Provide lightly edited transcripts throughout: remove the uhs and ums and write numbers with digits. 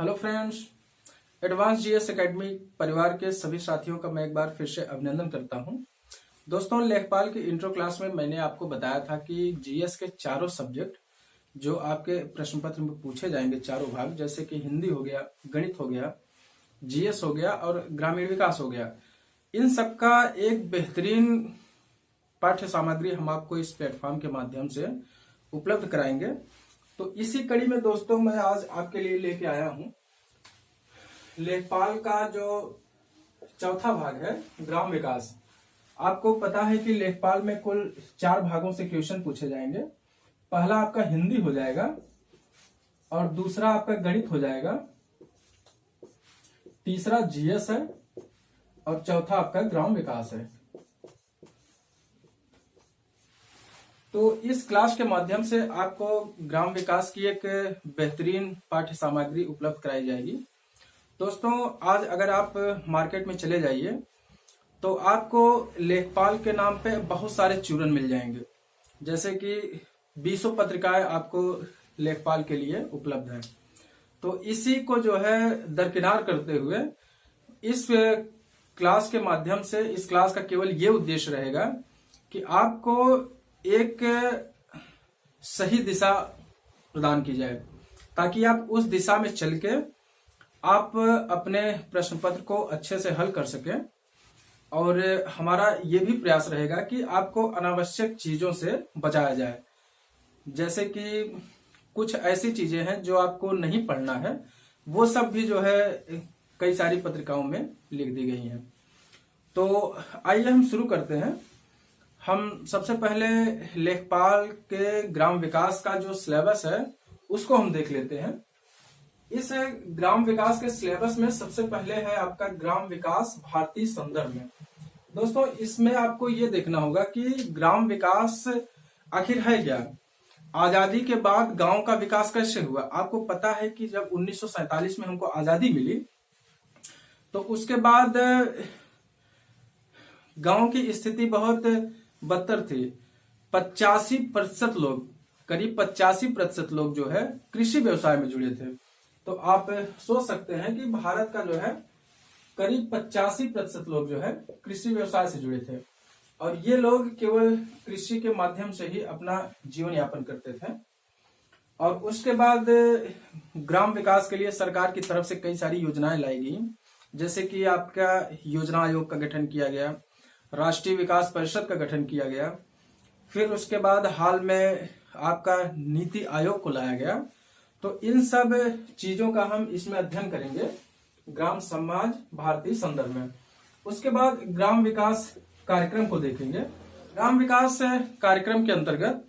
Hello friends, advance GS academy परिवार के सभी साथियों का मैं एक बार फिर से अभिनंदन करता हूं। दोस्तों, लेखपाल की इंट्रो क्लास में मैंने आपको बताया था कि जीएस के चारों सब्जेक्ट जो आपके प्रश्न पत्र में पूछे जाएंगे, चारों भाग, जैसे कि हिंदी हो गया, गणित हो गया, जीएस हो गया और ग्रामीण विकास हो गया, इन सबका एक बेहतरीन पाठ्य सामग्री हम आपको इस प्लेटफॉर्म के माध्यम से उपलब्ध कराएंगे। तो इसी कड़ी में दोस्तों मैं आज आपके लिए लेके आया हूं लेखपाल का जो चौथा भाग है, ग्राम विकास। आपको पता है कि लेखपाल में कुल 4 भागों से क्वेश्चन पूछे जाएंगे। पहला आपका हिंदी हो जाएगा और दूसरा आपका गणित हो जाएगा, तीसरा जीएस है और चौथा आपका ग्राम विकास है। तो इस क्लास के माध्यम से आपको ग्राम विकास की एक बेहतरीन पाठ्य सामग्री उपलब्ध कराई जाएगी। दोस्तों, आज अगर आप मार्केट में चले जाइए तो आपको लेखपाल के नाम पे बहुत सारे चूरन मिल जाएंगे, जैसे कि 20 पत्रिकाएं आपको लेखपाल के लिए उपलब्ध हैं। तो इसी को जो है दरकिनार करते हुए इस क्लास के माध्यम से, इस क्लास का केवल ये उद्देश्य रहेगा कि आपको एक सही दिशा प्रदान की जाए, ताकि आप उस दिशा में चल के आप अपने प्रश्न पत्र को अच्छे से हल कर सकें। और हमारा ये भी प्रयास रहेगा कि आपको अनावश्यक चीजों से बचाया जाए, जैसे कि कुछ ऐसी चीजें हैं जो आपको नहीं पढ़ना है, वो सब भी जो है कई सारी पत्रिकाओं में लिख दी गई हैं। तो आइए हम शुरू करते हैं। हम सबसे पहले लेखपाल के ग्राम विकास का जो सिलेबस है उसको हम देख लेते हैं। इस ग्राम विकास के सिलेबस में सबसे पहले है आपका ग्राम विकास भारतीय संदर्भ में। दोस्तों, इसमें आपको ये देखना होगा कि ग्राम विकास आखिर है क्या, आजादी के बाद गांव का विकास कैसे हुआ। आपको पता है कि जब 1947 में हमको आजादी मिली तो उसके बाद गांव की स्थिति बहुत बदतर थी। 85% लोग, करीब 85% लोग जो है कृषि व्यवसाय में जुड़े थे। तो आप सोच सकते हैं कि भारत का जो है करीब 85% लोग जो है कृषि व्यवसाय से जुड़े थे, और ये लोग केवल कृषि के माध्यम से ही अपना जीवन यापन करते थे। और उसके बाद ग्राम विकास के लिए सरकार की तरफ से कई सारी योजनाएं लाई गई, जैसे कि आपका योजना आयोग का गठन किया गया, राष्ट्रीय विकास परिषद का गठन किया गया, फिर उसके बाद हाल में आपका नीति आयोग को लाया गया। तो इन सब चीजों का हम इसमें अध्ययन करेंगे ग्राम समाज भारतीय संदर्भ में। उसके बाद ग्राम विकास कार्यक्रम को देखेंगे। ग्राम विकास कार्यक्रम के अंतर्गत,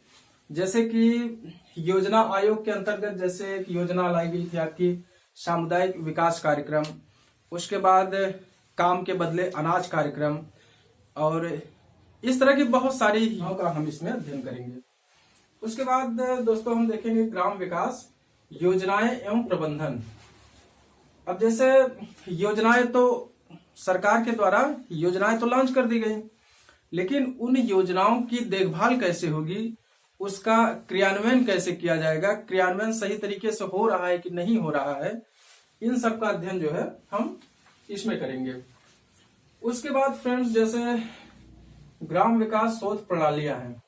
जैसे कि योजना आयोग के अंतर्गत जैसे एक योजना लाई गई थी आपकी सामुदायिक विकास कार्यक्रम, उसके बाद काम के बदले अनाज कार्यक्रम, और इस तरह की बहुत सारी योजनाओं का हम इसमें अध्ययन करेंगे। उसके बाद दोस्तों हम देखेंगे ग्राम विकास योजनाएं एवं प्रबंधन। अब जैसे योजनाएं तो सरकार के द्वारा योजनाएं तो लॉन्च कर दी गई, लेकिन उन योजनाओं की देखभाल कैसे होगी, उसका क्रियान्वयन कैसे किया जाएगा, क्रियान्वयन सही तरीके से हो रहा है कि नहीं हो रहा है, इन सब का अध्ययन जो है हम इसमें करेंगे। उसके बाद फ्रेंड्स, जैसे ग्राम विकास शोध प्रणालियां हैं।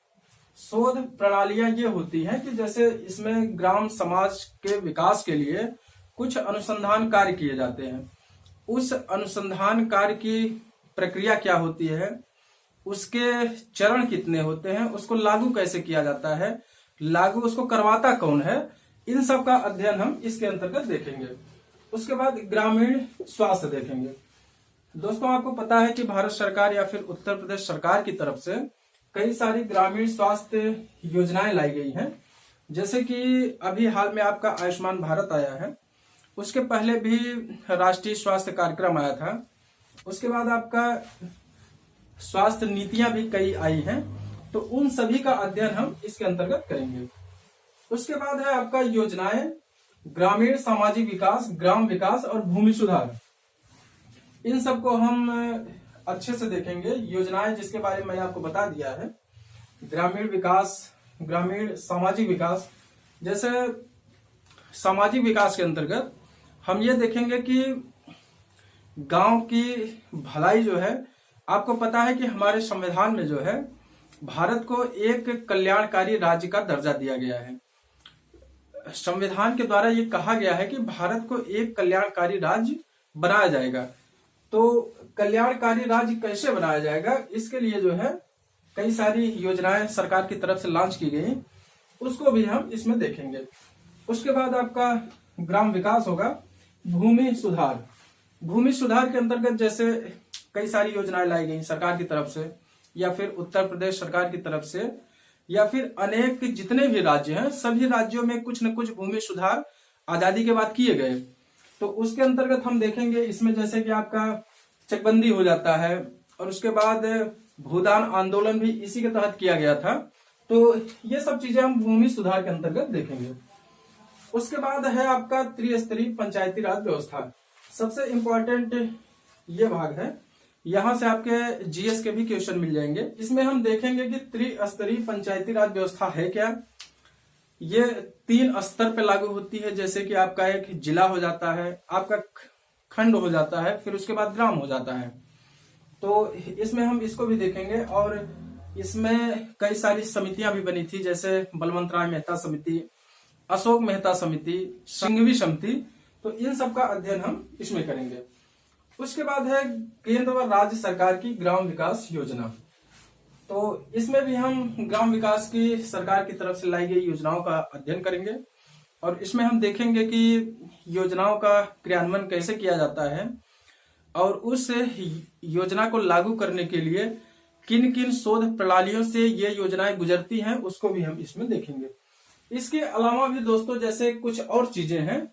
शोध प्रणालियां ये होती हैं कि जैसे इसमें ग्राम समाज के विकास के लिए कुछ अनुसंधान कार्य किए जाते हैं। उस अनुसंधान कार्य की प्रक्रिया क्या होती है, उसके चरण कितने होते हैं, उसको लागू कैसे किया जाता है, लागू उसको करवाता कौन है, इन सब का अध्ययन हम इसके अंतर्गत देखेंगे। उसके बाद ग्रामीण स्वास्थ्य देखेंगे। दोस्तों, आपको पता है कि भारत सरकार या फिर उत्तर प्रदेश सरकार की तरफ से कई सारी ग्रामीण स्वास्थ्य योजनाएं लाई गई हैं, जैसे कि अभी हाल में आपका आयुष्मान भारत आया है, उसके पहले भी राष्ट्रीय स्वास्थ्य कार्यक्रम आया था, उसके बाद आपका स्वास्थ्य नीतियां भी कई आई हैं। तो उन सभी का अध्ययन हम इसके अंतर्गत करेंगे। उसके बाद है आपका योजनाएं ग्रामीण सामाजिक विकास, ग्राम विकास और भूमि सुधार। इन सबको हम अच्छे से देखेंगे। योजनाएं जिसके बारे में मैंने आपको बता दिया है, ग्रामीण विकास, ग्रामीण सामाजिक विकास। जैसे सामाजिक विकास के अंतर्गत हम ये देखेंगे कि गांव की भलाई जो है, आपको पता है कि हमारे संविधान में जो है भारत को एक कल्याणकारी राज्य का दर्जा दिया गया है। संविधान के द्वारा ये कहा गया है कि भारत को एक कल्याणकारी राज्य बनाया जाएगा। तो कल्याणकारी राज्य कैसे बनाया जाएगा, इसके लिए जो है कई सारी योजनाएं सरकार की तरफ से लॉन्च की गई, उसको भी हम इसमें देखेंगे। उसके बाद आपका ग्राम विकास होगा। भूमि सुधार, भूमि सुधार के अंतर्गत जैसे कई सारी योजनाएं लाई गई सरकार की तरफ से, या फिर उत्तर प्रदेश सरकार की तरफ से, या फिर अनेक जितने भी राज्य हैं सभी राज्यों में कुछ न कुछ भूमि सुधार आजादी के बाद किए गए। तो उसके अंतर्गत हम देखेंगे इसमें जैसे कि आपका चकबंदी हो जाता है, और उसके बाद भूदान आंदोलन भी इसी के तहत किया गया था। तो ये सब चीजें हम भूमि सुधार के अंतर्गत देखेंगे। उसके बाद है आपका त्रिस्तरीय पंचायती राज व्यवस्था। सबसे इंपॉर्टेंट ये भाग है, यहां से आपके जीएस के भी क्वेश्चन मिल जाएंगे। इसमें हम देखेंगे कि त्रिस्तरीय पंचायती राज व्यवस्था है क्या। ये 3 स्तर पे लागू होती है, जैसे कि आपका एक जिला हो जाता है, आपका खंड हो जाता है, फिर उसके बाद ग्राम हो जाता है। तो इसमें हम इसको भी देखेंगे। और इसमें कई सारी समितियां भी बनी थी, जैसे बलवंत राय मेहता समिति, अशोक मेहता समिति, सिंघवी समिति। तो इन सब का अध्ययन हम इसमें करेंगे। उसके बाद है केंद्र व राज्य सरकार की ग्राम विकास योजना। तो इसमें भी हम ग्राम विकास की सरकार की तरफ से लाई गई योजनाओं का अध्ययन करेंगे, और इसमें हम देखेंगे कि योजनाओं का क्रियान्वयन कैसे किया जाता है, और उस योजना को लागू करने के लिए किन किन शोध प्रणालियों से ये योजनाएं गुजरती हैं, उसको भी हम इसमें देखेंगे। इसके अलावा भी दोस्तों जैसे कुछ और चीजें हैं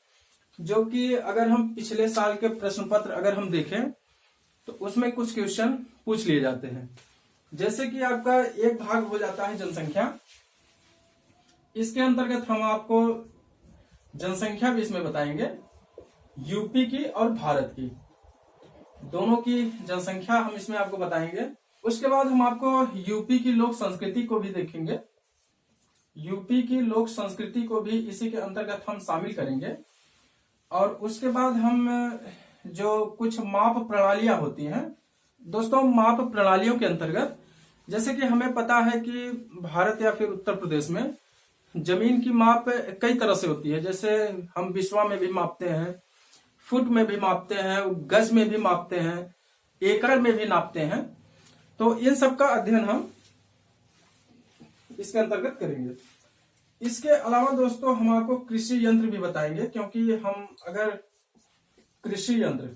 जो कि अगर हम पिछले साल के प्रश्न पत्र अगर हम देखें तो उसमें कुछ क्वेश्चन पूछ लिए जाते हैं। जैसे कि आपका एक भाग हो जाता है जनसंख्या। इसके अंतर्गत हम आपको जनसंख्या भी इसमें बताएंगे, यूपी की और भारत की, दोनों की जनसंख्या हम इसमें आपको बताएंगे। उसके बाद हम आपको यूपी की लोक संस्कृति को भी देखेंगे, यूपी की लोक संस्कृति को भी इसी के अंतर्गत हम शामिल करेंगे। और उसके बाद हम जो कुछ माप प्रणालियां होती हैं दोस्तों, माप प्रणालियों के अंतर्गत जैसे कि हमें पता है कि भारत या फिर उत्तर प्रदेश में जमीन की माप कई तरह से होती है। जैसे हम बिस्वा में भी मापते हैं, फुट में भी मापते हैं, गज में भी मापते हैं, एकड़ में भी नापते हैं। तो इन सब का अध्ययन हम इसके अंतर्गत करेंगे। इसके अलावा दोस्तों हम आपको कृषि यंत्र भी बताएंगे, क्योंकि हम अगर कृषि यंत्र,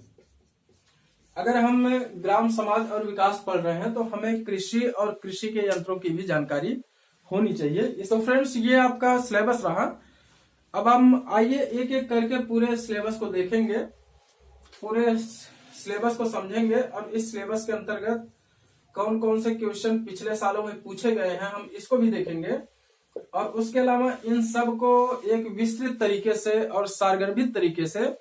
अगर हम ग्राम समाज और विकास पढ़ रहे हैं तो हमें कृषि और कृषि के यंत्रों की भी जानकारी होनी चाहिए। तो फ्रेंड्स ये आपका सिलेबस रहा। अब हम आइए एक एक करके पूरे सिलेबस को देखेंगे, पूरे सिलेबस को समझेंगे, और इस सिलेबस के अंतर्गत कौन कौन से क्वेश्चन पिछले सालों में पूछे गए हैं हम इसको भी देखेंगे। और उसके अलावा इन सब को एक विस्तृत तरीके से और सारगर्भित तरीके से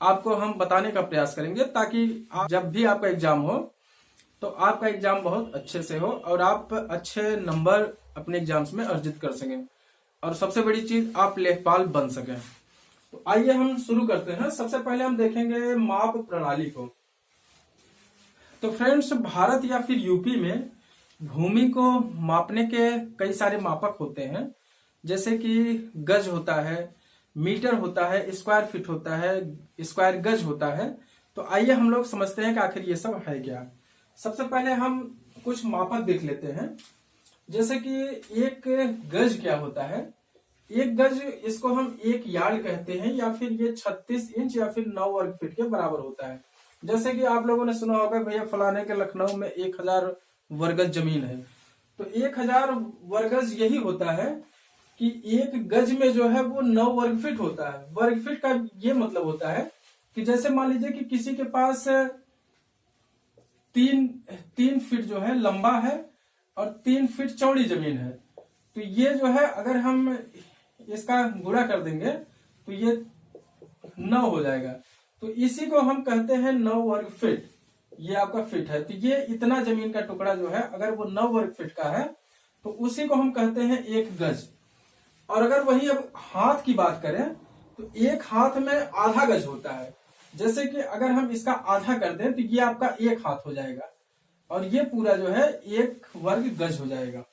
आपको हम बताने का प्रयास करेंगे, ताकि जब भी आपका एग्जाम हो तो आपका एग्जाम बहुत अच्छे से हो और आप अच्छे नंबर अपने एग्जाम्स में अर्जित कर सकें, और सबसे बड़ी चीज आप लेखपाल बन सकें। तो आइए हम शुरू करते हैं। सबसे पहले हम देखेंगे माप प्रणाली को। तो फ्रेंड्स भारत या फिर यूपी में भूमि को मापने के कई सारे मापक होते हैं, जैसे कि गज होता है, मीटर होता है, स्क्वायर फीट होता है, स्क्वायर गज होता है। तो आइए हम लोग समझते हैं कि आखिर ये सब है क्या। सबसे पहले हम कुछ मापक देख लेते हैं। जैसे कि एक गज क्या होता है। एक गज, इसको हम एक यार्ड कहते हैं, या फिर ये 36 इंच या फिर 9 वर्ग फीट के बराबर होता है। जैसे कि आप लोगों ने सुना होगा भैया फलाने के लखनऊ में 1000 वर्गज जमीन है। तो 1000 वर्गज यही होता है कि एक गज में जो है वो 9 वर्ग फीट होता है। वर्ग फीट का ये मतलब होता है कि जैसे मान लीजिए कि किसी के पास 3 फीट जो है लंबा है और 3 फीट चौड़ी जमीन है, तो ये जो है अगर हम इसका गुणा कर देंगे तो ये 9 हो जाएगा। तो इसी को हम कहते हैं 9 वर्ग फीट। ये आपका फीट है, तो ये इतना जमीन का टुकड़ा जो है अगर वो 9 वर्ग फीट का है तो उसी को हम कहते हैं एक गज। और अगर वही अब हाथ की बात करें तो एक हाथ में आधा गज होता है। जैसे कि अगर हम इसका आधा कर दें तो ये आपका एक हाथ हो जाएगा और ये पूरा जो है 1 वर्ग गज हो जाएगा।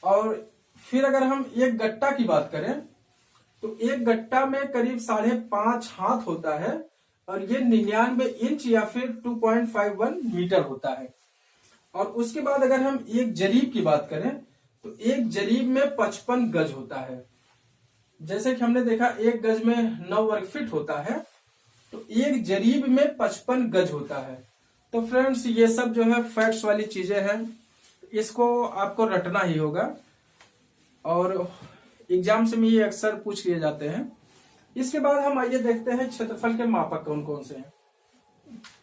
और फिर अगर हम एक गट्टा की बात करें तो एक गट्टा में करीब 5.5 हाथ होता है और ये 99 इंच या फिर 2.51 मीटर होता है। और उसके बाद अगर हम एक जरीब की बात करें तो एक जरीब में 55 गज होता है। जैसे कि हमने देखा एक गज में 9 वर्ग फीट होता है, तो एक जरीब में 55 गज होता है। तो फ्रेंड्स ये सब जो है फैक्ट्स वाली चीजें हैं, इसको आपको रटना ही होगा और एग्जाम से में ये अक्सर पूछ लिए जाते हैं। इसके बाद हम आइए देखते हैं क्षेत्रफल के मापक कौन कौन से हैं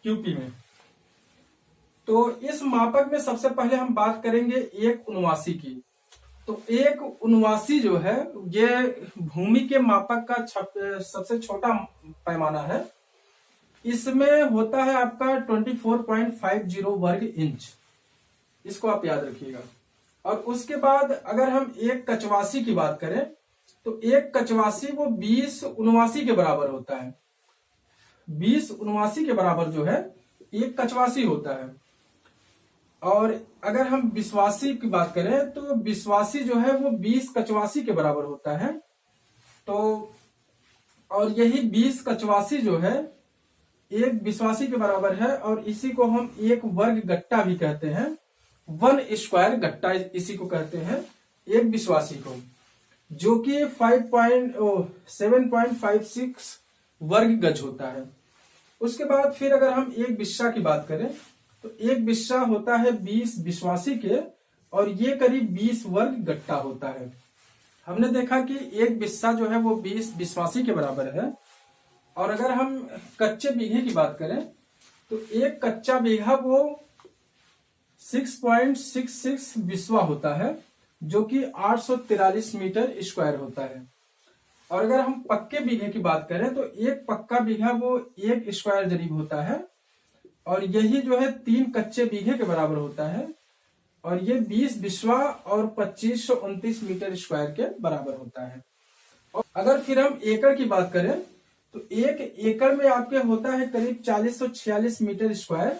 यूपी में। तो इस मापक में सबसे पहले हम बात करेंगे एक उनवासी की। तो एक उनवासी जो है ये भूमि के मापक का सबसे छोटा पैमाना है। इसमें होता है आपका 24.50 वर्ग इंच, इसको आप याद रखिएगा। और उसके बाद अगर हम एक कचवासी की बात करें तो एक कचवासी वो 20 उनवासी के बराबर होता है। 20 उनवासी के बराबर जो है एक कचवासी होता है। और अगर हम बिस्वासी की बात करें तो बिस्वासी जो है वो 20 कचवासी के बराबर होता है। तो और यही 20 कचवासी जो है एक बिस्वासी के बराबर है और इसी को हम एक वर्ग गट्टा भी कहते हैं। 1 स्क्वायर गट्टा इसी को कहते हैं एक विश्वासी को, जो कि 7.56 वर्ग गज होता है। उसके बाद फिर अगर हम एक बिस्सा की बात करें तो एक बिस्सा होता है 20 विश्वासी के और ये करीब 20 वर्ग गट्टा होता है। हमने देखा कि एक बिस्सा जो है वो 20 विश्वासी के बराबर है। और अगर हम कच्चे बीघे की बात करें तो एक कच्चा बीघा वो 6.66 बिस्वा होता है, जो कि 843 मीटर स्क्वायर होता है। और अगर हम पक्के बीघे की बात करें तो एक पक्का बीघा वो 1 स्क्वायर जरीब होता है और यही जो है 3 कच्चे बीघे के बराबर होता है और ये 20 बिस्वा और 2529 मीटर स्क्वायर के बराबर होता है। और अगर फिर हम एकड़ की बात करें तो एक एकड़ में आपके होता है करीब 4046 मीटर स्क्वायर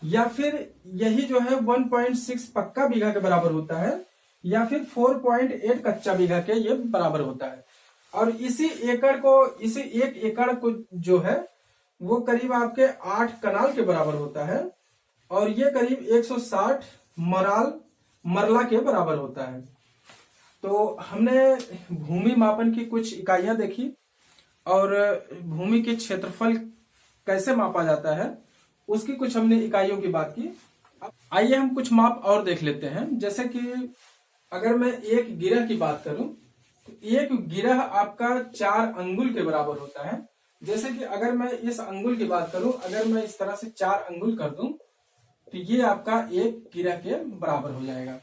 या फिर यही जो है 1.6 पक्का बीघा के बराबर होता है या फिर 4.8 कच्चा बीघा के ये बराबर होता है। और इसी एक एकड़ को जो है वो करीब आपके 8 कनाल के बराबर होता है और ये करीब 160 मरला के बराबर होता है। तो हमने भूमि मापन की कुछ इकाइयां देखी और भूमि के क्षेत्रफल कैसे मापा जाता है उसकी कुछ हमने इकाइयों की बात की। आइए हम कुछ माप और देख लेते हैं। जैसे कि अगर मैं एक गिरह की बात करूं तो एक गिरह आपका 4 अंगुल के बराबर होता है। जैसे कि अगर मैं इस अंगुल की बात करूं, अगर मैं इस तरह से 4 अंगुल कर दूं तो ये आपका एक गिरह के बराबर हो जाएगा।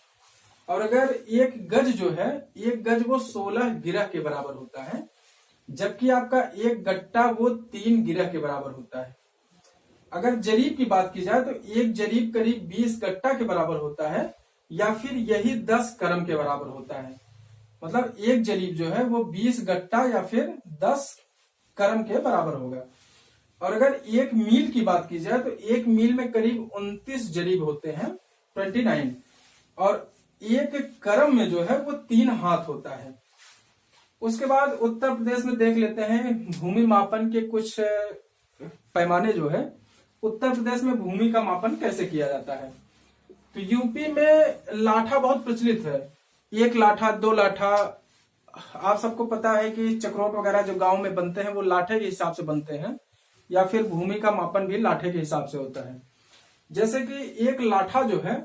और अगर एक गज जो है एक गज वो 16 गिरह के बराबर होता है, जबकि आपका एक गट्टा वो 3 गिरह के बराबर होता है। अगर जरीब की बात की जाए तो एक जरीब करीब 20 गट्टा के बराबर होता है या फिर यही 10 करम के बराबर होता है। मतलब एक जरीब जो है वो 20 गट्टा या फिर 10 करम के बराबर होगा। और अगर एक मील की बात की जाए तो एक मील में करीब 29 जरीब होते हैं 29 और एक करम में जो है वो 3 हाथ होता है। उसके बाद उत्तर प्रदेश में देख लेते हैं भूमि मापन के कुछ पैमाने जो है। उत्तर प्रदेश में भूमि का मापन कैसे किया जाता है। तो यूपी में लाठा बहुत प्रचलित है। 1 लाठा 2 लाठा, आप सबको पता है कि चक्रोट वगैरह जो गांव में बनते हैं वो लाठे के हिसाब से बनते हैं या फिर भूमि का मापन भी लाठे के हिसाब से होता है। जैसे कि एक लाठा जो है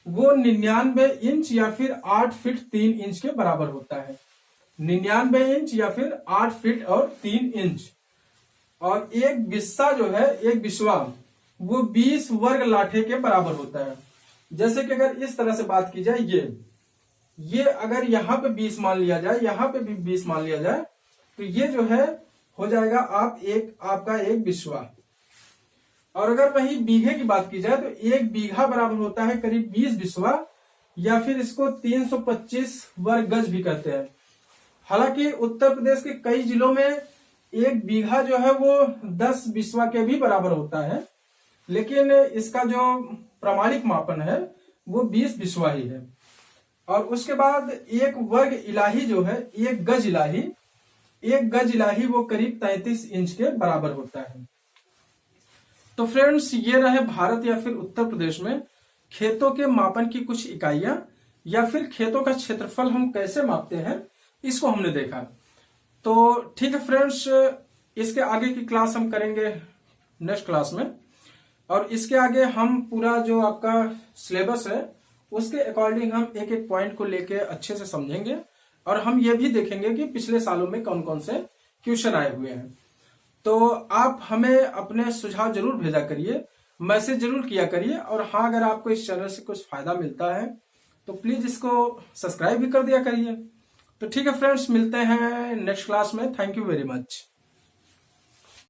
वो 99 इंच या फिर 8 फीट 3 इंच के बराबर होता है। 99 इंच या फिर 8 फीट और 3 इंच। और एक बिस्सा जो है एक बिस्वा वो 20 वर्ग लाठे के बराबर होता है। जैसे कि अगर इस तरह से बात की जाए ये अगर यहाँ पे 20 मान लिया जाए, यहाँ पे भी 20 मान लिया जाए तो ये जो है हो जाएगा आपका एक बिस्वा। और अगर वही बीघे की बात की जाए तो एक बीघा बराबर होता है करीब 20 बिस्वा या फिर इसको 325 वर्ग गज भी कहते हैं। हालांकि उत्तर प्रदेश के कई जिलों में 1 बीघा जो है वो 10 बिस्वा के भी बराबर होता है, लेकिन इसका जो प्रमाणिक मापन है वो 20 बिस्वा ही है। और उसके बाद 1 वर्ग इलाही जो है, 1 गज इलाही वो करीब 33 इंच के बराबर होता है। तो फ्रेंड्स, ये रहे भारत या फिर उत्तर प्रदेश में खेतों के मापन की कुछ इकाइयां या फिर खेतों का क्षेत्रफल हम कैसे मापते हैं, इसको हमने देखा। तो ठीक है फ्रेंड्स, इसके आगे की क्लास हम करेंगे नेक्स्ट क्लास में, और इसके आगे हम पूरा जो आपका सिलेबस है उसके अकॉर्डिंग हम एक एक पॉइंट को लेके अच्छे से समझेंगे, और हम ये भी देखेंगे कि पिछले सालों में कौन कौन से क्वेश्चन आए हुए हैं। तो आप हमें अपने सुझाव जरूर भेजा करिए, मैसेज जरूर किया करिए, और हाँ, अगर आपको इस चैनल से कुछ फायदा मिलता है तो प्लीज इसको सब्सक्राइब भी कर दिया करिए। तो ठीक है फ्रेंड्स, मिलते हैं नेक्स्ट क्लास में। Thank you very much.